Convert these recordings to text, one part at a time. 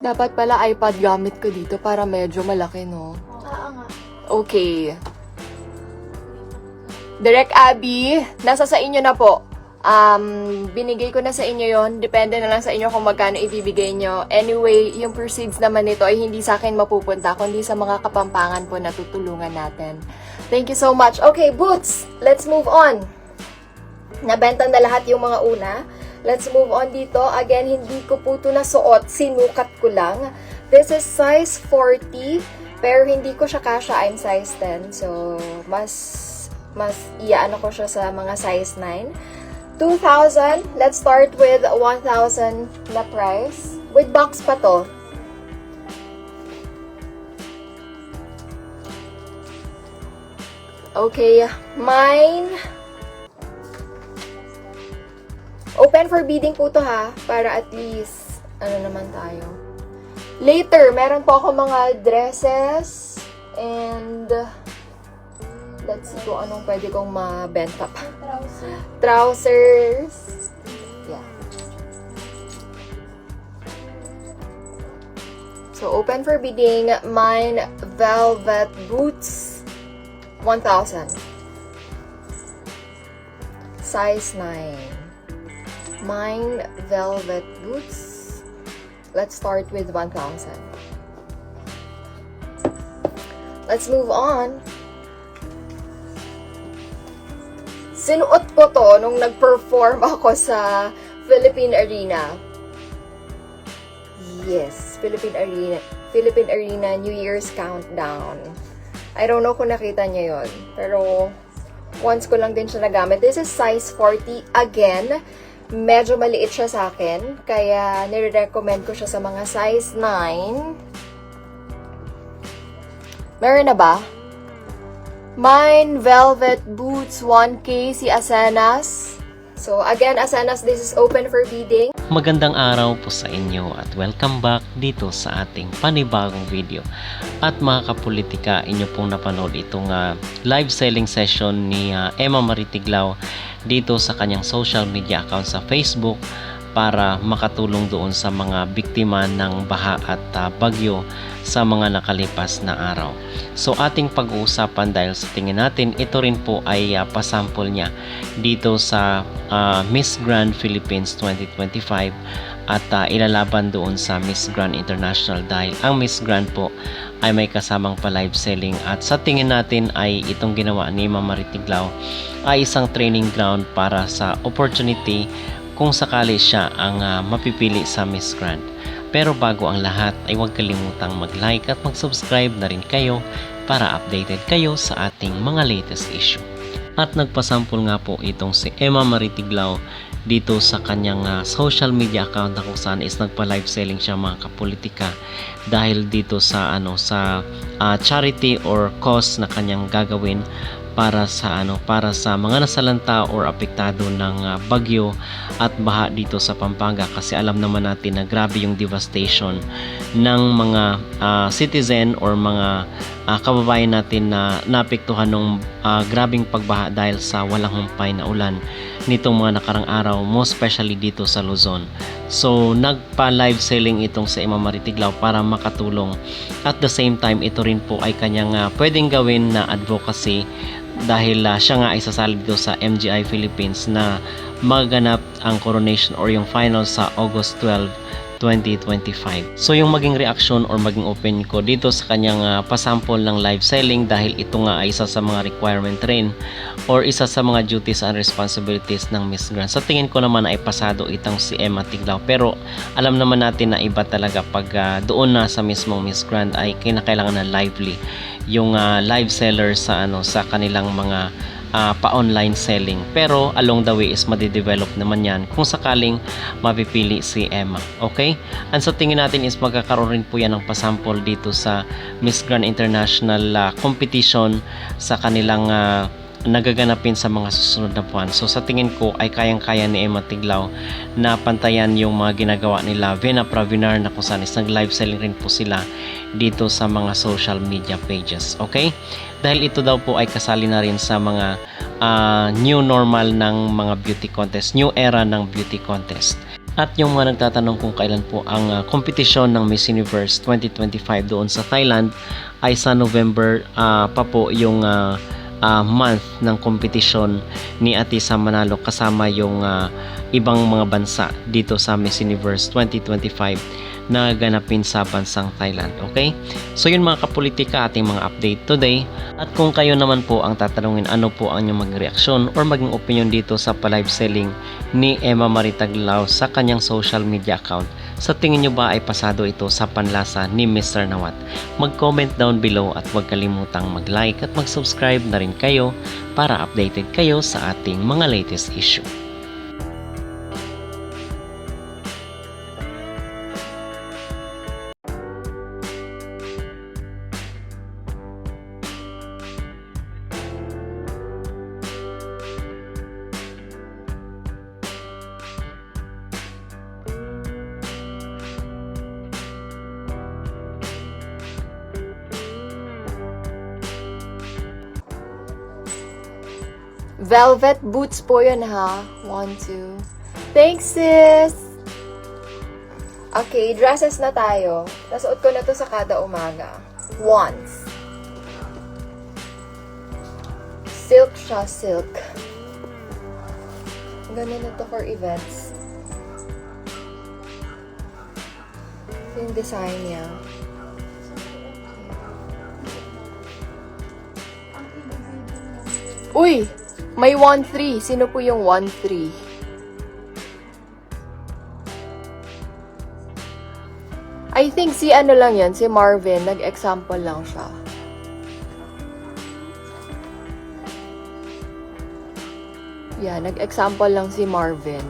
Dapat pala iPad gamit ko dito para medyo malaki, no? Oo nga. Okay. Direct Abby, nasa sa inyo na po. Binigay ko na sa inyo yon. Depende na lang sa inyo kung magkano ibibigay nyo. Anyway, yung proceeds naman nito ay hindi sa akin mapupunta, kundi sa mga kapampangan po na tutulungan natin. Thank you so much. Okay, Boots, let's move on. Nabenta na lahat yung mga una. Let's move on dito. Again, hindi ko po ito nasuot. Sinukat ko lang. This is size 40. Pero hindi ko siya kasha. I'm size 10. So, mas iyaano ko siya sa mga size 9. 2,000. Let's start with 1,000 na price. With box pa to. Okay. Mine. Open for bidding po to ha, para at least, ano naman tayo. Later, meron po ako mga dresses, and, let's see kung anong pwede kong mabenta pa. Trousers. Yeah. So, open for bidding, mine velvet boots, 1,000. Size 9. Mine velvet boots. Let's start with 1,000. Let's move on. Sinuot ko to nung nag-perform ako sa Philippine Arena. Yes, Philippine Arena New Year's Countdown. I don't know kung nakita niyo yon, pero once ko lang din siya nagamit. This is size 40 again. Medyo maliit siya sa akin, kaya nire-recommend ko siya sa mga size 9. Meron na ba? Mine velvet boots 1K si Asenas. So again, Asenas, this is open for bidding. Magandang araw po sa inyo at welcome back dito sa ating panibagong video. At mga kapolitika, inyo pong napanood itong live selling session ni Emma Marie Tiglao dito sa kanyang social media account sa Facebook para makatulong doon sa mga biktima ng baha at bagyo sa mga nakalipas na araw. So ating pag-uusapan dahil sa tingin natin ito rin po ay pasample niya dito sa Miss Grand Philippines 2025 at ilalaban doon sa Miss Grand International dahil ang Miss Grand po ay may kasamang pa live selling at sa tingin natin ay itong ginawa ni Mama Marie Tiglao ay isang training ground para sa opportunity kung sakali siya ang mapipili sa Miss Grand. Pero bago ang lahat ay huwag kalimutang mag-like at mag-subscribe na rin kayo para updated kayo sa ating mga latest issue. At nagpasample nga po itong si Emma Marie Tiglao dito sa kanyang social media account na kung saan is nagpa-live selling siya mga kapolitika dahil dito sa charity or cause na kanyang gagawin para sa mga nasalanta or apektado ng bagyo at baha dito sa Pampanga kasi alam naman natin na grabe yung devastation ng mga citizen or mga kababayan natin na naapektuhan ng grabing pagbaha dahil sa walang humpay na ulan nitong mga nakarang araw, most especially dito sa Luzon. So nagpa-live selling itong sa Emma Marie Tiglao para makatulong. At the same time, ito rin po ay kanyang pwedeng gawin na advocacy dahil siya nga ay sasali dito sa MGI Philippines na magaganap ang coronation or yung final sa August 12, 2025. So yung maging reaction or maging opinion ko dito sa kanyang pasample ng live selling dahil ito nga ay isa sa mga requirement rin or isa sa mga duties and responsibilities ng Miss Grand. Sa tingin ko naman ay pasado itong si Emma Tiglao pero alam naman natin na iba talaga pag doon na sa mismong Miss Grand ay kinakailangan na lively yung live seller sa kanilang mga pa-online selling. Pero along the way is madidevelop naman yan kung sakaling mapipili si Emma. Okay? And sa tingin natin is magkakaroon rin po yan ng pasample dito sa Miss Grand International competition sa kanilang nagaganapin sa mga susunod na buwan. So sa tingin ko ay kayang-kaya ni Emma Tiglao na pantayan yung mga ginagawa nila Vena Pravinar na kung saan is nag-live selling rin po sila dito sa mga social media pages. Okay? Dahil ito daw po ay kasali na rin sa mga new normal ng mga beauty contest, new era ng beauty contest. At yung mga nagtatanong kung kailan po ang kompetisyon ng Miss Universe 2025 doon sa Thailand ay sa November pa po yung month ng kompetisyon ni Atisa Manalo kasama yung ibang mga bansa dito sa Miss Universe 2025 na ganapin sa bansang Thailand. Okay? So yun mga kapolitika, ating mga update today. At kung kayo naman po ang tatanungin ano po ang inyong magreaksyon or maging opinion dito sa pa-live selling ni Emma Marie Taglao sa kanyang social media account, sa tingin nyo ba ay pasado ito sa panlasa ni Mr. Nawat? Mag-comment down below at huwag kalimutang mag-like at mag-subscribe na rin kayo para updated kayo sa ating mga latest issue. Velvet boots po yun, ha? 1, 2. Thanks, sis! Okay, dresses na tayo. Nasuot ko na to sa kada umaga. Once. Silk siya, silk. Ganun na to for events. Ito yung design niya. Uy! May 1-3. Sino po yung 1-3? I think si ano lang yan, si Marvin. Nag-example lang siya. Yeah, nag-example lang si Marvin.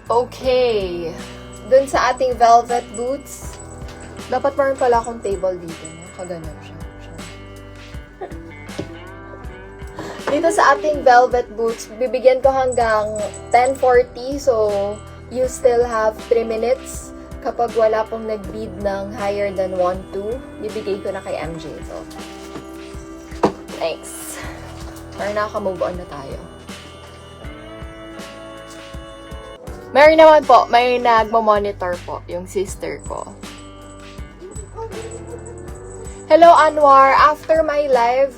Okay. Dun sa ating velvet boots, dapat meron pala akong table dito. Nakaganon siya. Dito sa ating velvet boots, bibigyan ko hanggang 10:40. So, you still have 3 minutes. Kapag wala pong nag-bid ng higher than 1-2, bibigay ko na kay MJ ito. Thanks. Para nakaka-move on na tayo. Meron naman po, may nagmo-monitor po, yung sister ko. Hello, Anwar. After my live,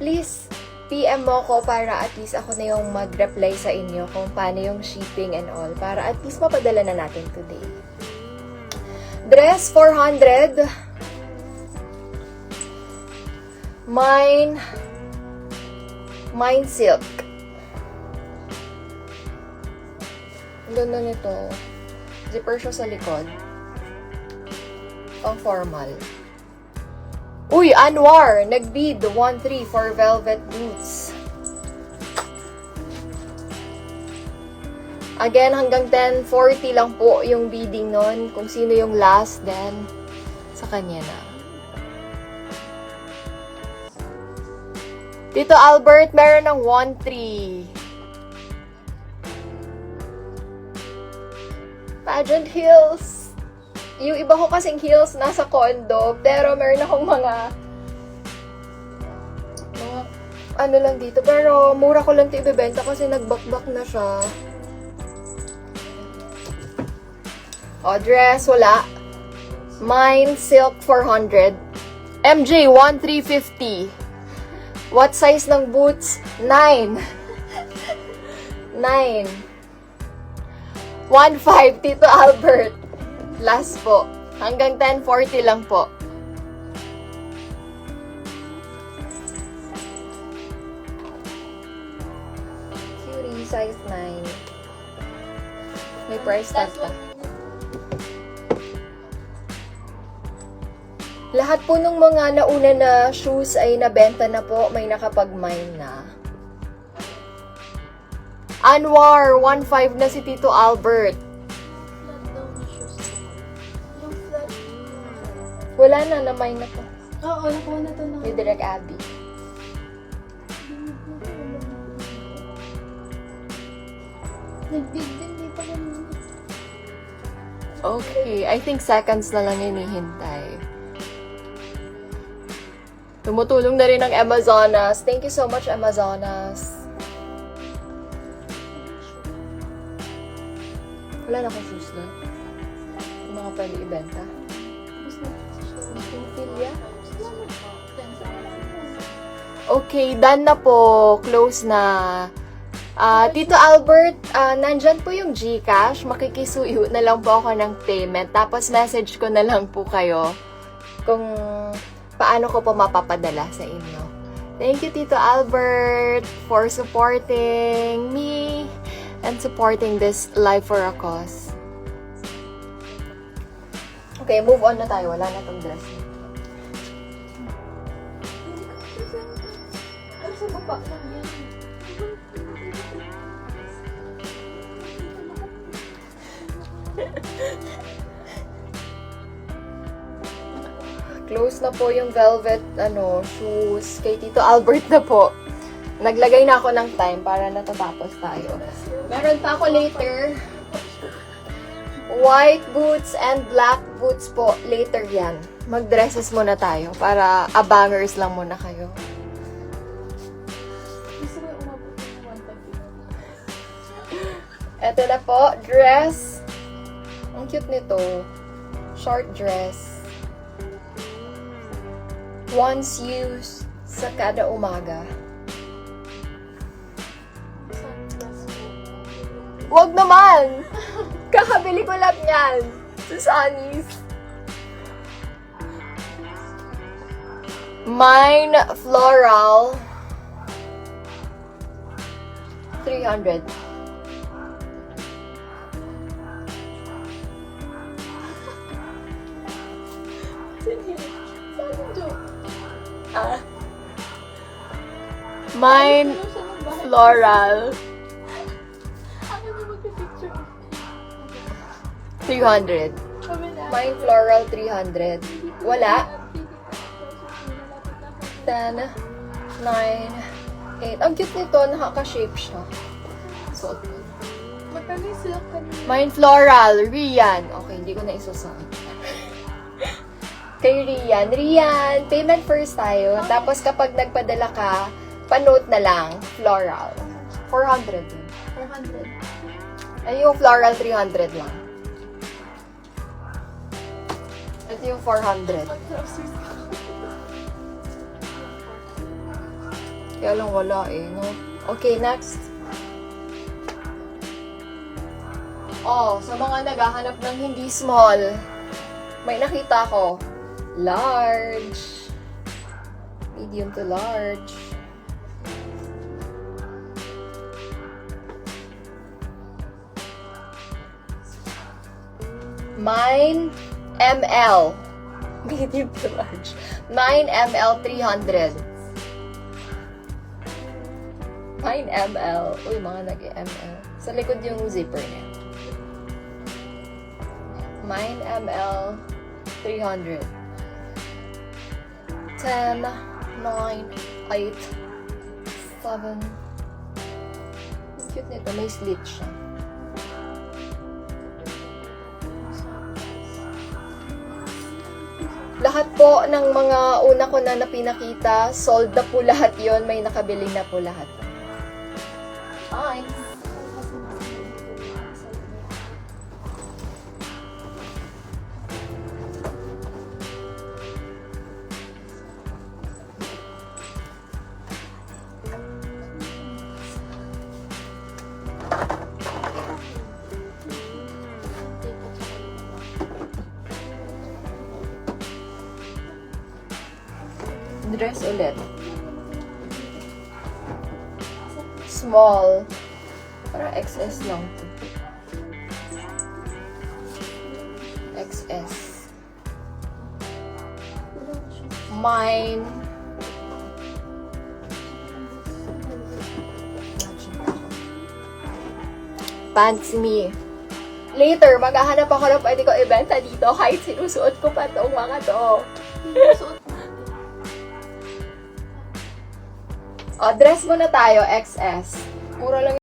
please PM mo ko para at least ako na yung mag-reply sa inyo kung paano yung shipping and all. Para at least mapadala na natin today. Dress, 400. Mine silk. Ang ganda nito. Zipper siya sa likod. Pang formal. Uy, Anwar! Nag-bid 1-3 for velvet boots. Again, hanggang 10:40 lang po yung bidding nun. Kung sino yung last, then sa kanya na. Tito Albert, meron ng 1-3. Pageant heels. Yung iba ko kasing heels nasa condo, pero meron akong mga ano lang dito. Pero mura ko lang ito ibebenta kasi nagbakbak na siya. O, dress, wala. Mine, silk, 400. MJ, 1,350. What size ng boots? 9. 9. 1.5, Tito Albert. Last po. Hanggang 10:40 lang po. Curie, size 9. May price tag pa. Lahat po nung mga nauna na shoes ay nabenta na po. May nakapag-mine na. Anwar, 1.5 na si Tito Albert. Wala na, namay na to. Oo, nakuha na to na. Ni Direk Abby. Nag-big din, di pa kanina. Okay, I think seconds na lang hinihintay. Tumutulong na rin ang Amazonas. Thank you so much, Amazonas. Wala na akong shoes na. Yung mga pwede ibenta. Pintilya? Okay, done na po. Close na. Tito Albert, nandyan po yung GCash. Makikisuyo na lang po ako ng payment. Tapos message ko na lang po kayo kung paano ko po mapapadala sa inyo. Thank you, Tito Albert, for supporting me and supporting this Life for a Cause. Okay, move on na tayo. Wala na tong dress. Ano sa baba lang yan? Close na po yung velvet shoes kay Tito Albert na po. Naglagay na ako ng time para natatapos tayo. Meron pa ako later. White boots and black boots po. Later yan. Mag-dresses muna tayo para abangers lang muna kayo. Gusto ko yung umabot ng 150. Eto na po. Dress. Ang cute nito. Short dress. Once used sa kada umaga. Wag naman! Kakabili ko lang yan sa Sunny's. Mine Floral 300. Sige. Saan yung joke? Mine Ano siya ng bahay? Floral Ako na magpipicture. 300. Kami na. Mine Floral 300. Wala. 10, 9, 8. Ang cute nito, nakaka-shape siya. Suot ko. Magkano yung silk kanina? Mine Floral, Rian. Okay, hindi ko na isusuot. Kay Rian. Rian, payment first tayo. Tapos kapag nagpadala ka, pa-note na lang, Floral. 400 din. 400. Ay, yung Floral 300 lang. Ito yung 400. Mag-trousers ka. Kaya lang wala no? Okay, next. Oh, sa mga naghahanap ng hindi small, may nakita ko. Large. Medium to large. Mine ML. Medium to large. Mine ML 300. Mine ML. Uy, mga nag-ML. Sa likod yung zipper niya. Mine ML 300. 10, 9, 8, 7. Ang cute nito. May slit siya. Lahat po ng mga una ko na pinakita, sold na po lahat yon. May nakabili na po lahat. Fine. Dress ulit. Small. Parang XS lang to. XS. Mine. Pants me. Later, maghahanap ako ng pwede ko ibenta dito kahit sinusuot ko pa tong mga to. Suot mo. O, dress muna tayo, XS. Mura lang